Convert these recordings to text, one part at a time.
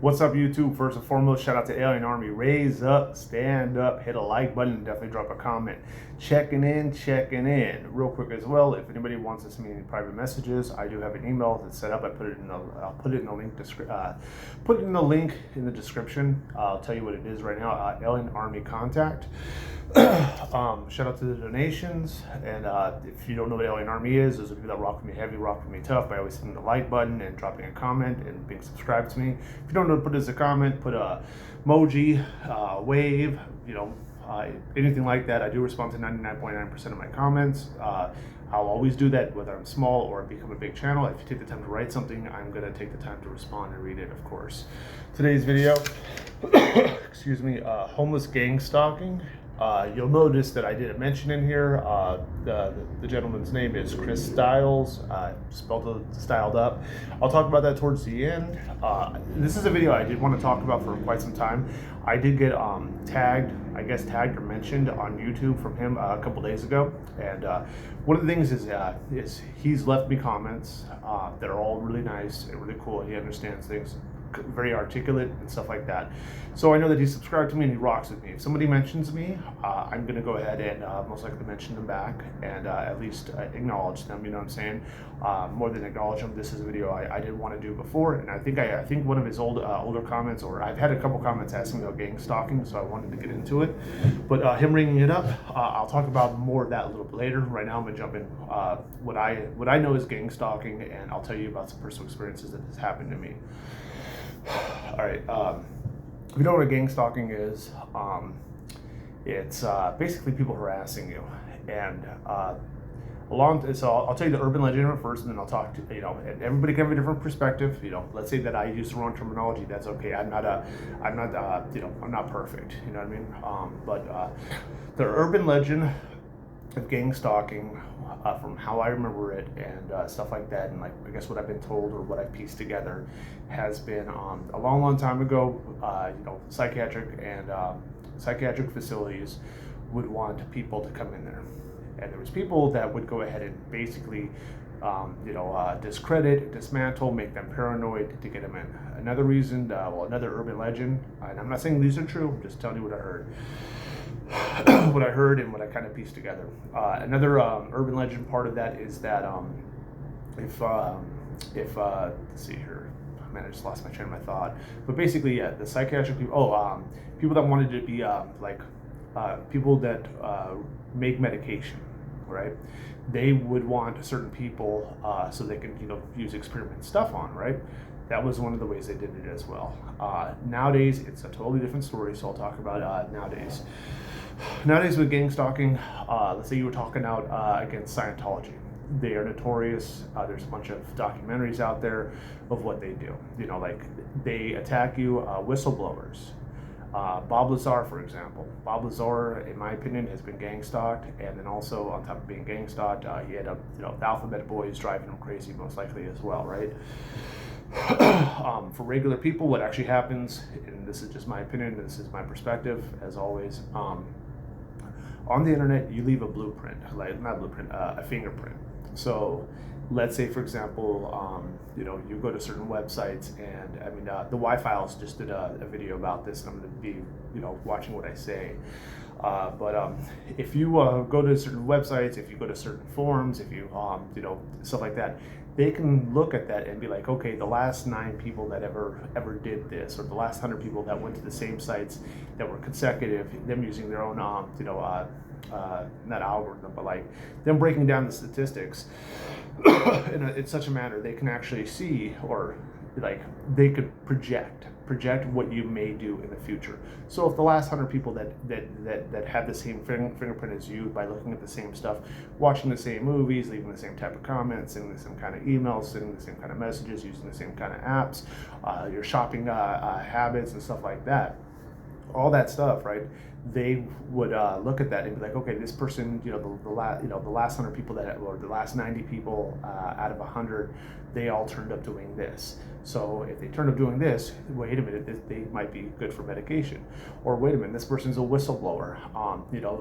What's up, YouTube? First and foremost, shout out to Alien Army. Raise up, stand up, hit a like button, and definitely drop a comment. Checking in. Real quick as well, if anybody wants to send me any private messages, I do have an email that's set up. I'll put it in the link in the description. I'll tell you what it is right now. Alien Army Contact. Shout out to the donations, and if you don't know what Alien Army is, those are people that rock with me heavy, rock with me tough by always hitting the like button and dropping a comment and being subscribed to me. If you don't know, put as a comment, put a emoji, wave, anything like that. I do respond to 99.9% of my comments. I'll always do that, whether I'm small or become a big channel. If you take the time to write something, I'm going to take the time to respond and read it, of course. Today's video, excuse me, homeless gang stalking. You'll notice that I didn't mention in here, the gentleman's name is Chris Styles, styled up. I'll talk about that towards the end. This is a video I did want to talk about for quite some time. I did get tagged or mentioned on YouTube from him a couple days ago, and one of the things is he's left me comments that are all really nice and really cool. He understands things, very articulate and stuff like that. So I know that he's subscribed to me and he rocks with me. If somebody mentions me, I'm going to go ahead and most likely mention them back and at least acknowledge them, you know what I'm saying? More than acknowledge them, this is a video I did want to do before, and I think one of his older comments, or I've had a couple comments asking about gang stalking, so I wanted to get into it. But him ringing it up, I'll talk about more of that a little bit later. Right now I'm going to jump in what I know is gang stalking, and I'll tell you about some personal experiences that has happened to me. All right, if you know what a gang stalking is, it's basically people harassing you, and so I'll tell you the urban legend first, and then I'll talk to, and everybody can have a different perspective. Let's say that I use the wrong terminology, that's okay. I'm not perfect, you know what I mean? But the urban legend of gang stalking, from how I remember it and stuff like that, and I guess what I've been told or what I've pieced together, has been a long time ago. Psychiatric facilities would want people to come in there, and there was people that would go ahead and basically discredit, dismantle, make them paranoid to get them in. Another reason, another urban legend, and I'm not saying these are true, I'm just telling you what I heard. What I heard and what I kind of pieced together. Another urban legend part of that is that if let's see here, man, I just lost my train of thought. But basically, yeah, the psychiatric people, people that wanted to be people that make medication, right? They would want certain people so they can use experiment stuff on, right? That was one of the ways they did it as well. Nowadays, it's a totally different story, so I'll talk about nowadays. Nowadays with gang stalking, let's say you were talking out against Scientology. They are notorious. There's a bunch of documentaries out there of what they do. They attack you, whistleblowers. Bob Lazar, for example. Bob Lazar, in my opinion, has been gang stalked, and then also on top of being gang stalked, he had the Alphabet Boys driving him crazy, most likely as well, right? For regular people, what actually happens, and this is just my opinion, this is my perspective, as always, on the internet, you leave a blueprint, a fingerprint. So let's say, for example, you go to certain websites, and the Y-Files just did a video about this, and I'm going to be, watching what I say. But if you go to certain websites, if you go to certain forums, if you, stuff like that, they can look at that and be like, okay, the last 9 people that ever did this, or the last 100 people that went to the same sites that were consecutive, them using their own, not algorithm, but them breaking down the statistics in such a manner they can actually see, or they could project what you may do in the future. So if the last 100 people that have the same fingerprint as you, by looking at the same stuff, watching the same movies, leaving the same type of comments, sending the same kind of emails, sending the same kind of messages, using the same kind of apps, your shopping habits and stuff like that, all that stuff, right? they would look at that and be like, okay, this person, the last 100 people or the last 90 people out of 100, they all turned up doing this. So if they turned up doing this, wait a minute, they might be good for medication. Or wait a minute, this person's a whistleblower.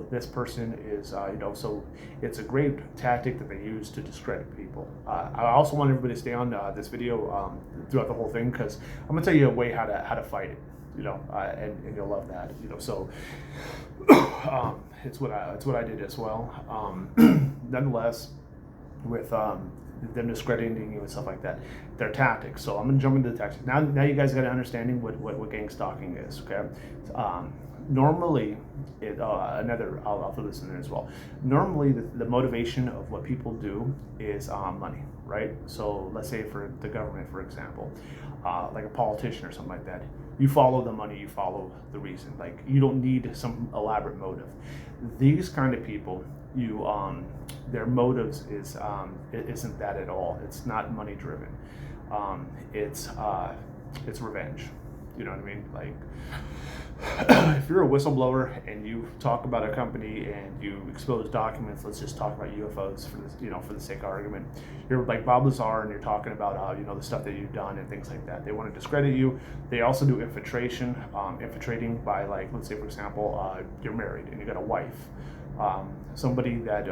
This person is, so it's a great tactic that they use to discredit people. I also want everybody to stay on this video throughout the whole thing, because I'm gonna tell you a way how to fight it. And you'll love that. So it's what I did as well. Nonetheless, with them discrediting you and stuff like that, their tactics. So I'm gonna jump into the tactics now. Now you guys got an understanding what gang stalking is. Okay. Normally, I'll throw this in there as well. Normally, the motivation of what people do is money, right? So let's say for the government, for example, like a politician or something like that. You follow the money, you follow the reason. Like, you don't need some elaborate motive. These kind of people, their motives isn't that at all. It's not money driven. It's revenge. You know what I mean? Like, if you're a whistleblower and you talk about a company and you expose documents, let's just talk about UFOs for this, for the sake of argument. You're like Bob Lazar and you're talking about the stuff that you've done and things like that. They want to discredit you. They also do infiltrating by, like, let's say for example, you're married and you got a wife. Somebody that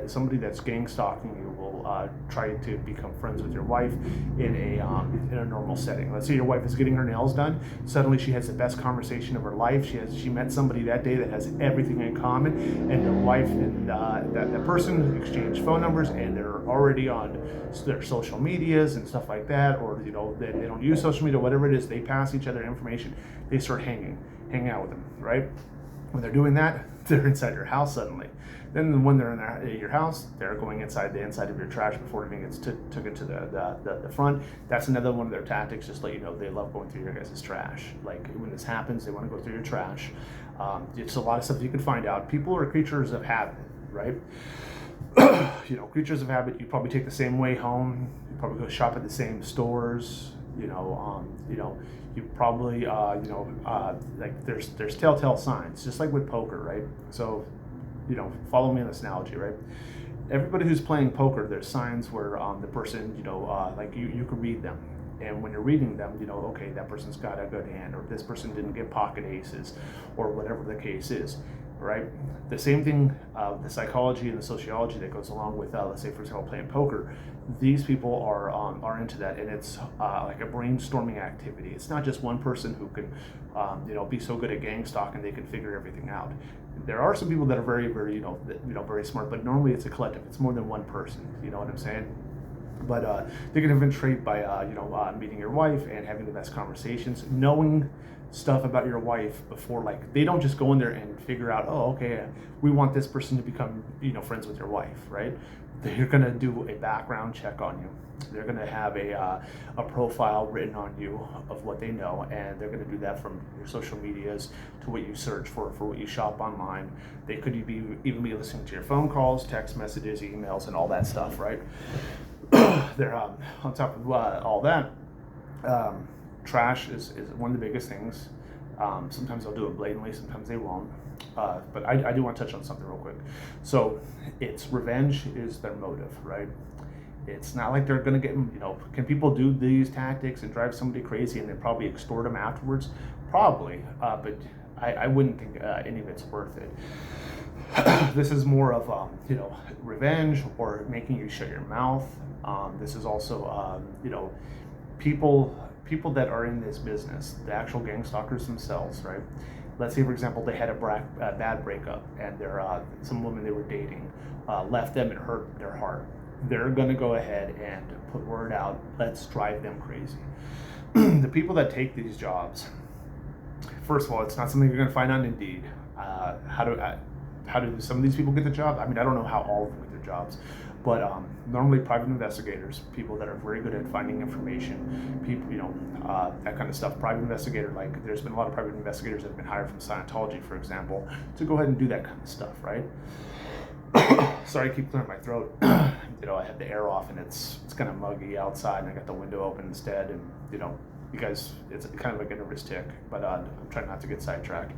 somebody that's gang stalking you will try to become friends with your wife in a normal setting. Let's say your wife is getting her nails done. Suddenly she has the best conversation of her life. She met somebody that day that has everything in common, and the wife and that person exchange phone numbers, and they're already on their social medias and stuff like that, or they don't use social media, whatever it is. They pass each other information. They start hanging out with them, right? When they're doing that, they're inside your house suddenly. Then when they're in your house, they're going inside the inside of your trash before it even gets took into the front. That's another one of their tactics, just to let you know they love going through your guys' trash. Like, when this happens, they want to go through your trash. It's a lot of stuff you can find out. People are creatures of habit, right? Creatures of habit. You probably take the same way home. You probably go shop at the same stores. You probably like there's telltale signs, just like with poker, right? So follow me in this analogy, right? Everybody who's playing poker, there's signs where the person, like you can read them, and when you're reading them, okay, that person's got a good hand, or this person didn't get pocket aces, or whatever the case is, right? The same thing, the psychology and the sociology that goes along with, let's say for example, playing poker. These people are into that, and it's like a brainstorming activity. It's not just one person who can, be so good at gang stalking they can figure everything out. There are some people that are very, very, very smart, but normally it's a collective. It's more than one person. You know what I'm saying? But they can infiltrate by, meeting your wife and having the best conversations, knowing stuff about your wife before. Like, they don't just go in there and figure out, oh, okay, we want this person to become, friends with your wife, right? They're gonna do a background check on you. They're gonna have a profile written on you of what they know, and they're gonna do that from your social medias to what you search for what you shop online. They could even be listening to your phone calls, text messages, emails, and all that stuff, right? They're on top of all that. Trash is one of the biggest things. Sometimes they'll do it blatantly, sometimes they won't. But I do want to touch on something real quick. So it's revenge is their motive, right? It's not like they're going to get, can people do these tactics and drive somebody crazy and then probably extort them afterwards? Probably, but I wouldn't think any of it's worth it. This is more of, revenge or making you shut your mouth. This is also, people that are in this business, the actual gang stalkers themselves, right? Let's say, for example, they had a bad breakup, and some woman they were dating left them and hurt their heart. They're going to go ahead and put word out, let's drive them crazy. The people that take these jobs, first of all, it's not something you're going to find on Indeed. How do some of these people get the job? I mean, I don't know how all of them get their jobs, but normally private investigators, people that are very good at finding information, people, that kind of stuff. Private investigator, like there's been a lot of private investigators that have been hired from Scientology, for example, to go ahead and do that kind of stuff, right? Sorry, I keep clearing my throat. I have the air off and it's kind of muggy outside, and I got the window open instead, and because it's kind of like a nervous tick, but I'm trying not to get sidetracked.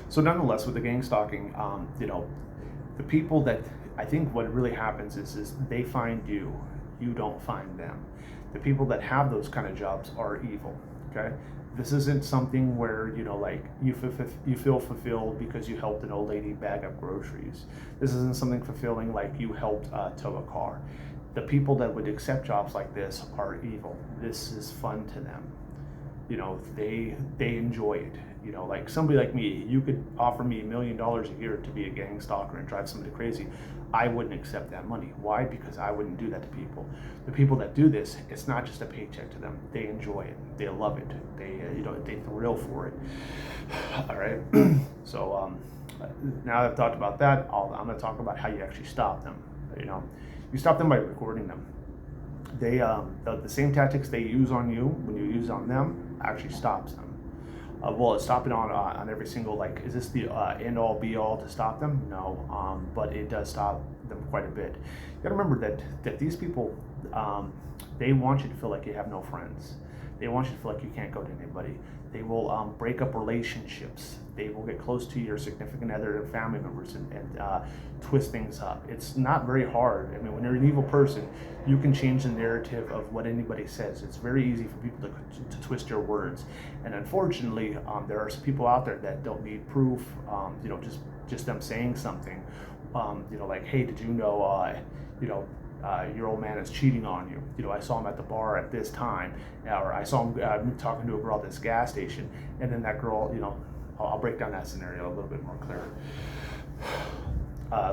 So nonetheless, with the gang stalking, the people that, I think what really happens is they find you, you don't find them. The people that have those kind of jobs are evil. Okay, this isn't something where like you feel fulfilled because you helped an old lady bag up groceries. This isn't something fulfilling like you helped tow a car. The people that would accept jobs like this are evil. This is fun to them. They enjoy it. Like somebody like me, you could offer me $1 million a year to be a gang stalker and drive somebody crazy. I wouldn't accept that money. Why? Because I wouldn't do that to people. The people that do this, it's not just a paycheck to them. They enjoy it. They love it. They thrill for it. All right. So now that I've talked about that, I'm going to talk about how you actually stop them. You stop them by recording them. They the same tactics they use on you when you use on them actually stops them. Well, it's stopping on every single, like, is this the end all be all to stop them? No, but it does stop them quite a bit. You gotta remember that these people, they want you to feel like you have no friends. They want you to feel like you can't go to anybody. They will break up relationships. They will get close to your significant other and family members and twist things up. It's not very hard. I mean, when you're an evil person, you can change the narrative of what anybody says. It's very easy for people to twist your words. And unfortunately, there are some people out there that don't need proof. Just them saying something. Like, hey, did you know, your old man is cheating on you. I saw him at the bar at this time, or I saw him talking to a girl at this gas station, and then that girl, I'll break down that scenario a little bit more clear.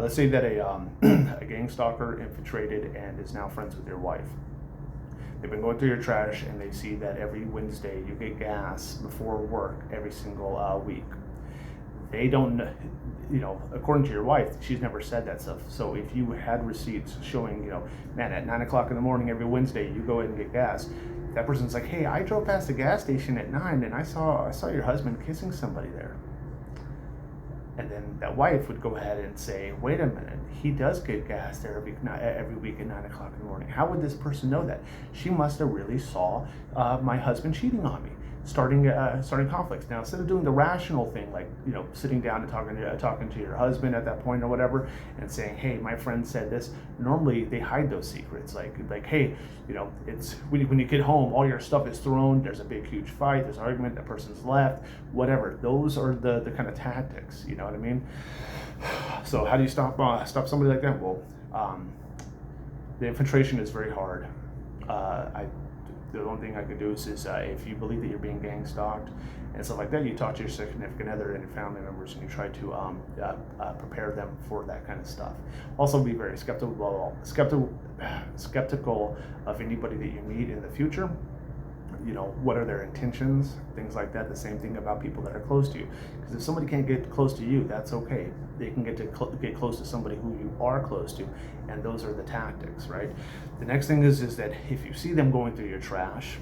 Let's say that a gang stalker infiltrated and is now friends with your wife. They've been going through your trash, and they see that every Wednesday you get gas before work every single week. They don't, according to your wife, she's never said that stuff. So if you had receipts showing, man, at 9 o'clock in the morning every Wednesday you go in and get gas, that person's like, hey, I drove past the gas station at 9 and I saw your husband kissing somebody there. And then that wife would go ahead and say, wait a minute, he does get gas there every week at 9 o'clock in the morning. How would this person know that? She must have really saw my husband cheating on me. Starting conflicts. Now, instead of doing the rational thing, like sitting down and talking to your husband at that point or whatever, and saying, "Hey, my friend said this." Normally, they hide those secrets. Like, hey, it's when you get home, all your stuff is thrown. There's a big, huge fight. There's an argument. That person's left. Whatever. Those are the kind of tactics. You know what I mean? So, how do you stop somebody like that? Well, the infiltration is very hard. The only thing I could do is if you believe that you're being gang stalked and stuff like that, you talk to your significant other and your family members, and you try to prepare them for that kind of stuff. Also, be very skeptical of anybody that you meet in the future. What are their intentions, things like that. The same thing about people that are close to you. Because if somebody can't get close to you, that's okay. They can get close to somebody who you are close to, and those are the tactics, right? The next thing is that if you see them going through your trash,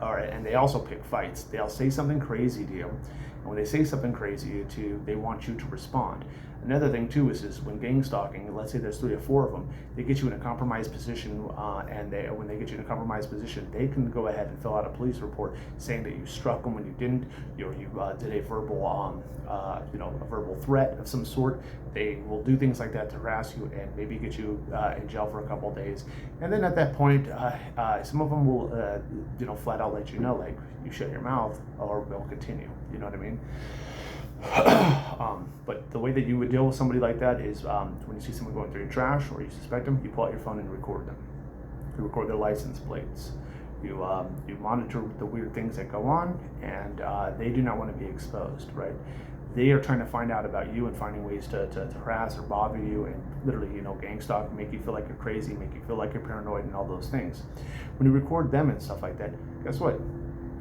all right, and they also pick fights, they'll say something crazy to you. And when they say something crazy to you, they want you to respond. Another thing too is when gang stalking, let's say there's 3 or 4 of them, they get you in a compromised position, and when they get you in a compromised position, they can go ahead and fill out a police report saying that you struck them when you didn't, you did a verbal, a verbal threat of some sort. They will do things like that to harass you and maybe get you in jail for a couple of days. And then at that point, some of them will, flat out let you know, like, you shut your mouth or we'll continue. You know what I mean? But the way that you would deal with somebody like that is when you see someone going through your trash or you suspect them, you pull out your phone and record them. You record their license plates. You monitor the weird things that go on, and they do not want to be exposed, right? They are trying to find out about you and finding ways to harass or bother you and literally, gang stalk, make you feel like you're crazy, make you feel like you're paranoid and all those things. When you record them and stuff like that, guess what?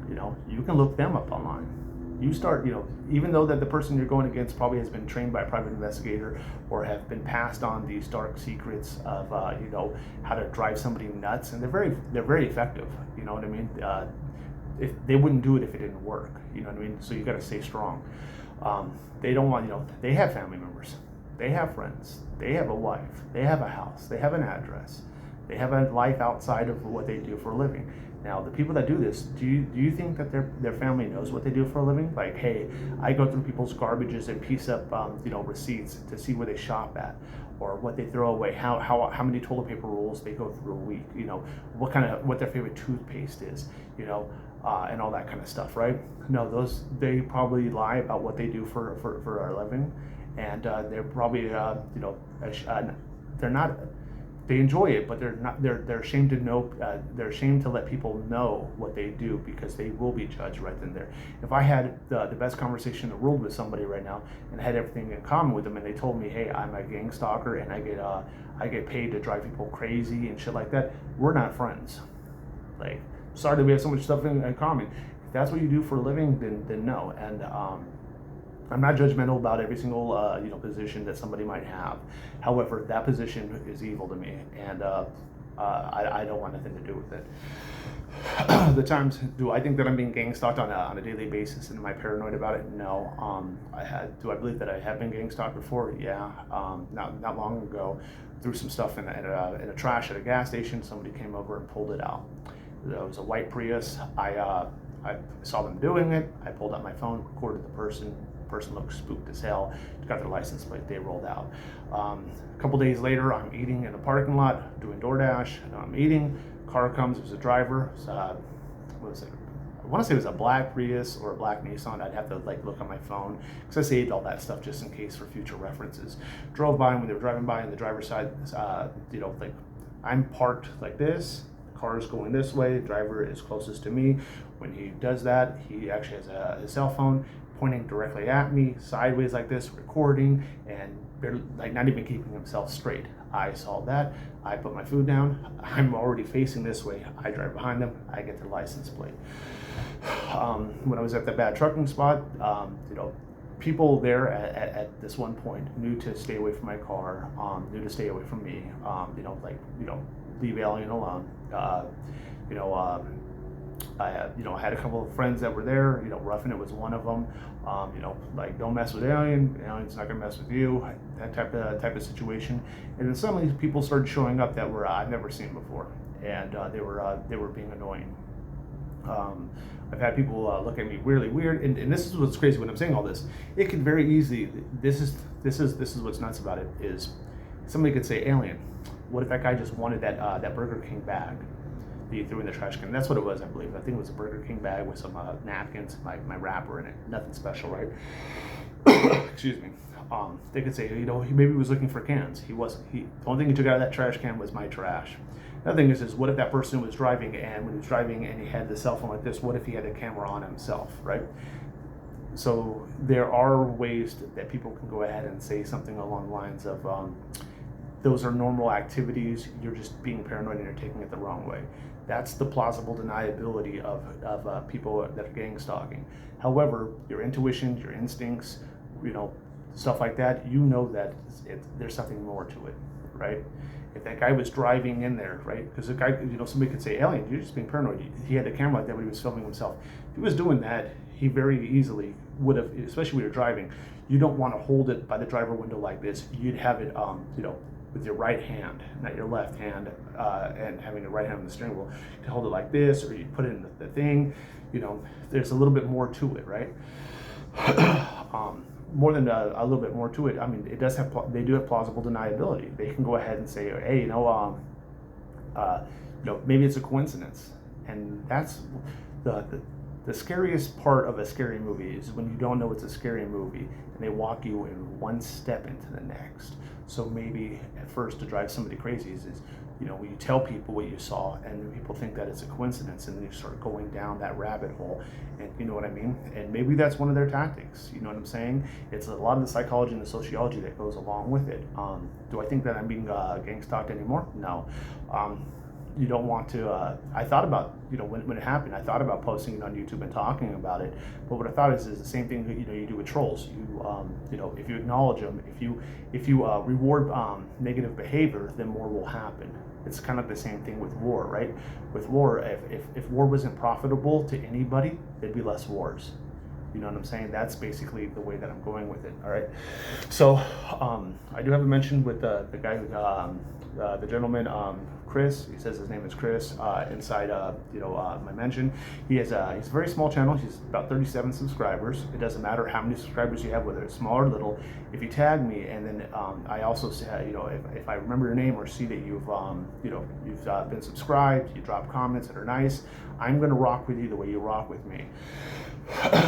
You can look them up online. You start, even though that the person you're going against probably has been trained by a private investigator or have been passed on these dark secrets of, how to drive somebody nuts, and they're very effective. You know what I mean? If they wouldn't do it if it didn't work. You know what I mean? So you got to stay strong. They don't want, they have family members, they have friends, they have a wife, they have a house, they have an address, they have a life outside of what they do for a living. Now, the people that do this, do you think that their family knows what they do for a living? Like, hey, I go through people's garbages and piece up, receipts to see where they shop at, or what they throw away, how many toilet paper rolls they go through a week, what their favorite toothpaste is, and all that kind of stuff, right? No, they probably lie about what they do for a living, and they're probably, they're not. They enjoy it, but they're ashamed to know. They're ashamed to let people know what they do, because they will be judged right then and there. If I had the best conversation in the world with somebody right now and had everything in common with them, and they told me, "Hey, I'm a gang stalker and I get paid to drive people crazy and shit like that," we're not friends. Like, sorry that we have so much stuff in common. If that's what you do for a living, then no. And I'm not judgmental about every single position that somebody might have. However, that position is evil to me, and I don't want nothing to do with it. The times, do I think that I'm being gang stalked on a daily basis, and am I paranoid about it? No. Do I believe that I have been gang stalked before? Yeah. Not long ago, threw some stuff in a trash at a gas station. Somebody came over and pulled it out. It was a white Prius. I saw them doing it. I pulled out my phone, recorded the person. Person looked spooked as hell, got their license plate, they rolled out. A couple days later, I'm eating in a parking lot, doing DoorDash, and I'm eating, car comes, it was a driver, what was it? I want to say it was a black Prius or a black Nissan. I'd have to look on my phone, because I saved all that stuff just in case for future references. Drove by, and when they were driving by on the driver's side, I'm parked like this, the car is going this way, the driver is closest to me. When he does that, he actually has his cell phone pointing directly at me, sideways like this, recording, and not even keeping himself straight. I saw that. I put my food down. I'm already facing this way. I drive behind them. I get their license plate. When I was at the bad trucking spot, people there at this one point knew to stay away from my car, knew to stay away from me. Leave Alien alone. I had a couple of friends that were there. Ruffin It was one of them. Don't mess with Alien. Alien's not gonna mess with you. That type of situation. And then suddenly people started showing up that were I've never seen before, and they were being annoying. I've had people look at me really weird, and this is what's crazy when I'm saying all this. It could very easily. This is what's nuts about it is somebody could say, "Alien, what if that guy just wanted that Burger King bag that you threw in the trash can?" That's what it was, I believe. I think it was a Burger King bag with some napkins, my wrapper in it. Nothing special, right? Excuse me. They could say, he maybe was looking for cans. He wasn't. The only thing he took out of that trash can was my trash. Another thing is what if that person was driving, and when he was driving and he had the cell phone like this, what if he had a camera on himself, right? So there are ways that people can go ahead and say something along the lines of, those are normal activities, you're just being paranoid and you're taking it the wrong way. That's the plausible deniability of people that are gang stalking. However, your intuition, your instincts, stuff like that, that there's something more to it, right? If that guy was driving in there, right? Because the guy, somebody could say, "Alien, you're just being paranoid." He had a camera like that when he was filming himself. If he was doing that, he very easily would have, especially when you're driving, you don't want to hold it by the driver window like this. You'd have it, with your right hand, not your left hand, and having your right hand on the steering wheel. You can hold it like this, or you put it in the thing. There's a little bit more to it, right? More than a little bit more to it. I mean, they do have plausible deniability. They can go ahead and say, "Hey, maybe it's a coincidence," and that's the scariest part of a scary movie is when you don't know it's a scary movie and they walk you in one step into the next. So maybe at first to drive somebody crazy is when you tell people what you saw, and people think that it's a coincidence, and then you start going down that rabbit hole, and you know what I mean? And maybe that's one of their tactics, you know what I'm saying? It's a lot of the psychology and the sociology that goes along with it. Do I think that I'm being gang stalked anymore? No. You don't want to, I thought about, when it happened, I thought about posting it on YouTube and talking about it, but what I thought is the same thing that, you do with trolls. If you acknowledge them, if you reward negative behavior, then more will happen. It's kind of the same thing with war, right? With war, if war wasn't profitable to anybody, there'd be less wars. You know what I'm saying? That's basically the way that I'm going with it. All right. So I do have a mention with the guy, the gentleman Chris. He says his name is Chris inside my mention. He's a very small channel. He's about 37 subscribers. It doesn't matter how many subscribers you have, whether it's small or little. If you tag me, and then I also say, if I remember your name or see that you've been subscribed, you drop comments that are nice, I'm gonna rock with you the way you rock with me.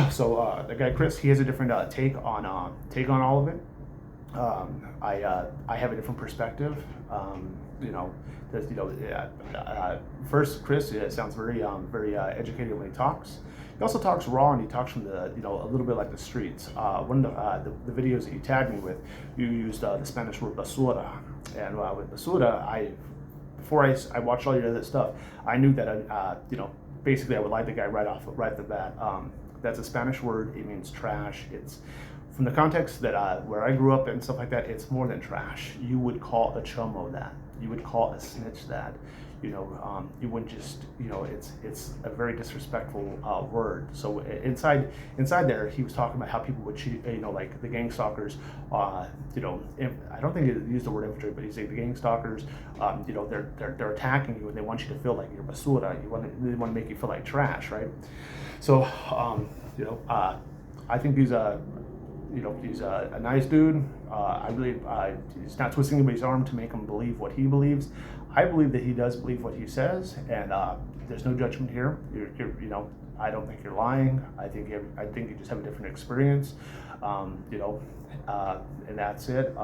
So the guy Chris, he has a different take on all of it. I have a different perspective. First, Chris sounds very educated when he talks. He also talks raw, and he talks from the a little bit like the streets. One of the videos that you tagged me with, you used the Spanish word basura, and with basura, before I watched all your other stuff, I knew that basically I would like the guy right off the bat. That's a Spanish word. It means trash. It's from the context that where I grew up and stuff like that. It's more than trash. You would call a chomo that. You would call a snitch that. You wouldn't just it's a very disrespectful word. So inside there, he was talking about how people would cheat. Like the gang stalkers. I don't think he used the word infantry, but he said the gang stalkers. They're attacking you, and they want you to feel like you're basura. They want to make you feel like trash, right? So I think he's a nice dude. He's not twisting anybody's arm to make him believe what he believes. I believe that he does believe what he says, and there's no judgment here. I don't think you're lying. I think you just have a different experience. And that's it.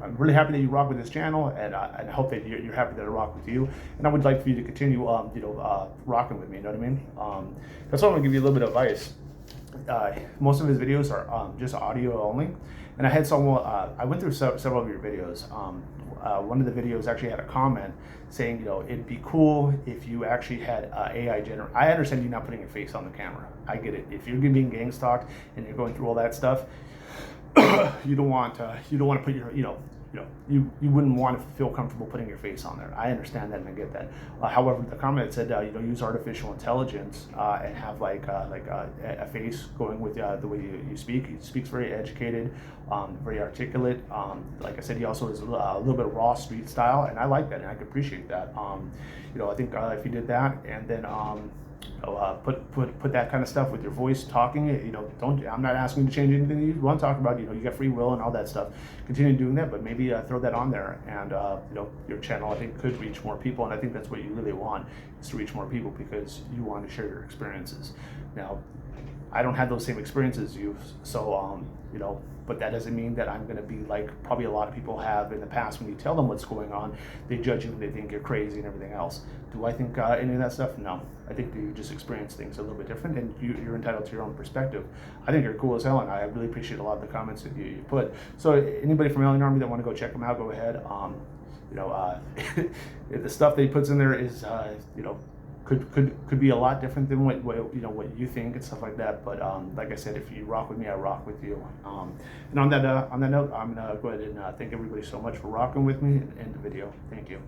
I'm really happy that you rock with this channel, and I hope that you're happy that I rock with you. And I would like for you to continue, rocking with me. You know what I mean? That's why I'm gonna give you a little bit of advice. Most of his videos are just audio only, and I had someone. I went through several of your videos. One of the videos actually had a comment saying, it'd be cool if you actually had AI generate. I understand you not putting your face on the camera. I get it. If you're being gang stalked and you're going through all that stuff, you don't want to put your you wouldn't want to feel comfortable putting your face on there. I understand that and I get that. However, the comment said use artificial intelligence and have like a face going with the way you speak. He speaks very educated, very articulate. Like I said, he also has a little bit of raw street style, and I like that and I can appreciate that. I think if you did that and then put that kind of stuff with your voice talking. I'm not asking you to change anything you want to talk about. You got free will and all that stuff. Continue doing that, but maybe throw that on there, and your channel, I think, could reach more people, and I think that's what you really want, is to reach more people, because you want to share your experiences. Now, I don't have those same experiences as you, so but that doesn't mean that I'm going to be like probably a lot of people have in the past. When you tell them what's going on, they judge you and they think you're crazy and everything else. Do I think any of that stuff? No. I think that you just experience things a little bit different, and you're entitled to your own perspective. I think you're cool as hell, and I really appreciate a lot of the comments that you put. So anybody from Alien Army that want to go check them out, go ahead. The stuff that he puts in there is could be a lot different than what you think and stuff like that. But like I said, if you rock with me, I rock with you. And on that note, I'm gonna go ahead and thank everybody so much for rocking with me and end the video. Thank you.